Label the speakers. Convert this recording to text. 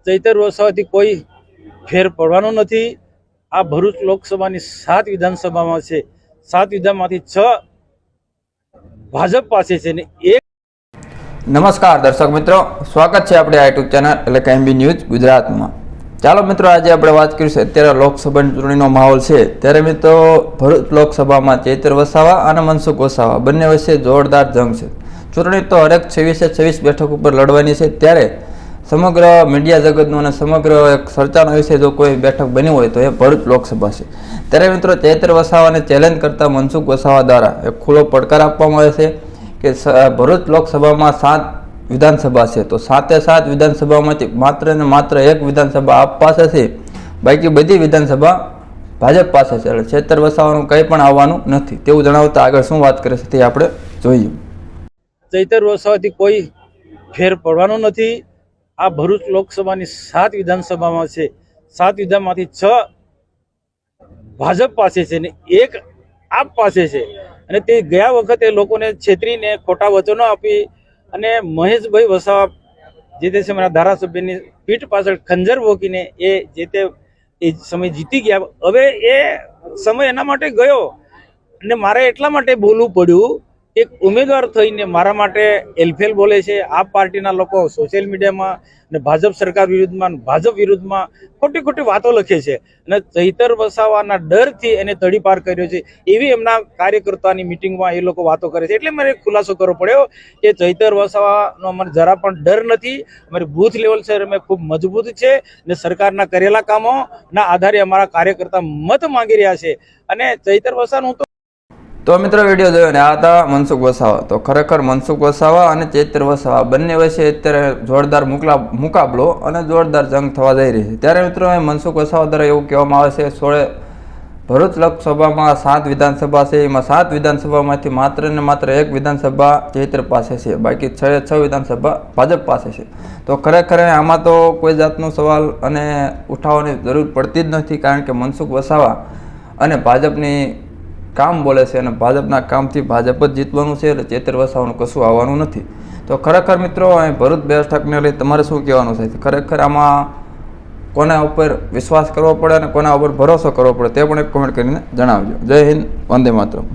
Speaker 1: ચૈતર વસાવાથી કોઈ ફેર પડવાનો નથી। આ ભરૂચ લોકસભાની 7 વિધાનસભામાં છે, 7 વિધાનમાંથી 6 ભાજપ પાસે છે ને એક।
Speaker 2: નમસ્કાર દર્શક મિત્રો, સ્વાગત છે આપણે આ યુટ્યુબ ચેનલ એટલે કે એમબી ન્યૂઝ ગુજરાતમાં। ચાલો મિત્રો, આજે આપણે વાત કરીશું અત્યારે લોકસભાની ચૂંટણીનો માહોલ છે ત્યારે મિત્રો ભરૂચ લોકસભામાં ચૈતર વસાવા અને મનસુખ વસાવા બંને વચ્ચે જોરદાર જંગ છે। ચૂંટણી તો હરેક 26 બેઠક ઉપર લડવાની છે ત્યારે સમગ્ર મીડિયા જગતનો અને સમગ્ર એક ચર્ચાનો વિષય જો કોઈ બેઠક બની હોય તો એ ભરૂચ લોકસભા છે। ત્યારે મિત્રો ચૈતર વસાવાને ચેલેન્જ કરતા મનસુખ વસાવા દ્વારા એક ખુલ્લો પડકાર આપવામાં આવે છે કે ભરૂચ લોકસભામાં 7 વિધાનસભા છે તો 7 વિધાનસભામાંથી માત્ર ને માત્ર એક વિધાનસભા આપ પાસે છે, બાકી બધી વિધાનસભા ભાજપ પાસે છે। એટલે ચૈતર વસાવાનું કંઈ પણ આવવાનું નથી તેવું જણાવતા આગળ શું વાત કરે છે તે આપણે જોઈએ।
Speaker 1: ચૈતર વસાવાથી કોઈ ફેર પડવાનો નથી। આ ભરૂચ લોકસભાની 7 વિધાનસભામાં છે, 7 વિધાનમાંથી 6 ભાજપ પાસે છે ને એક આપ પાસે છે। અને તે ગયા વખતે લોકોને છેતરીને ખોટા વચનો આપી અને મહેશભાઈ વસાવા જે તે સમયના ધારાસભ્યની પીઠ પાછળ ખંજર ભોકીને એ જે તે સમય જીતી ગયા। હવે એ સમય એના માટે ગયો અને મારે એટલા માટે બોલવું પડ્યું, એક ઉમેદવાર થઈને મારા માટે એલફેલ બોલે છે। આ પાર્ટીના લોકો સોશિયલ મીડિયામાં અને ભાજપ સરકાર વિરુદ્ધમાં, ભાજપ વિરુદ્ધમાં ખોટી ખોટી વાતો લખે છે અને ચૈતર વસાવાના ડરથી એને તડીપાર કર્યો છે એવી એમના કાર્યકર્તાની મિટિંગમાં એ લોકો વાતો કરે છે। એટલે મારે ખુલાસો કરવો પડ્યો કે ચૈતર વસાવાનો મને જરા પણ ડર નથી। અમારી બૂથ લેવલ છે અમે ખૂબ મજબૂત છે અને સરકારના કરેલા કામોના આધારે અમારા કાર્યકર્તા મત માંગી રહ્યા છે અને ચૈતર વસાવાનું
Speaker 2: તો મિત્રો વિડીયો જોયો ને આ હતા મનસુખ વસાવા। તો ખરેખર મનસુખ વસાવા અને ચૈતર વસાવા બંને વચ્ચે અત્યારે જોરદાર મુકાબલો અને જોરદાર જંગ થવા જઈ રહી છે। ત્યારે મિત્રો મનસુખ વસાવા દ્વારા એવું કહેવામાં આવે છે 16 ભરૂચ લોકસભામાં 7 વિધાનસભા છે, એમાં 7 વિધાનસભામાંથી માત્ર ને માત્ર એક વિધાનસભા ચૈતર પાસે છે, બાકી 6 વિધાનસભા ભાજપ પાસે છે। તો ખરેખર આમાં તો કોઈ જાતનો સવાલ અને ઉઠાવવાની જરૂર પડતી જ નથી, કારણ કે મનસુખ વસાવા અને ભાજપની કામ બોલે છે અને ભાજપના કામથી ભાજપ જ જીતવાનું છે, એટલે ચૈતર વસાવાનું કશું આવવાનું નથી। તો ખરેખર મિત્રો અહીં ભરૂચ બેઠકને લઈ તમારે શું કહેવાનું છે? ખરેખર આમાં કોના ઉપર વિશ્વાસ કરવો પડે અને કોના ઉપર ભરોસો કરવો પડે તે પણ એક કોમેન્ટ કરીને જણાવજો। જય હિન્દ, વંદે માતરમ।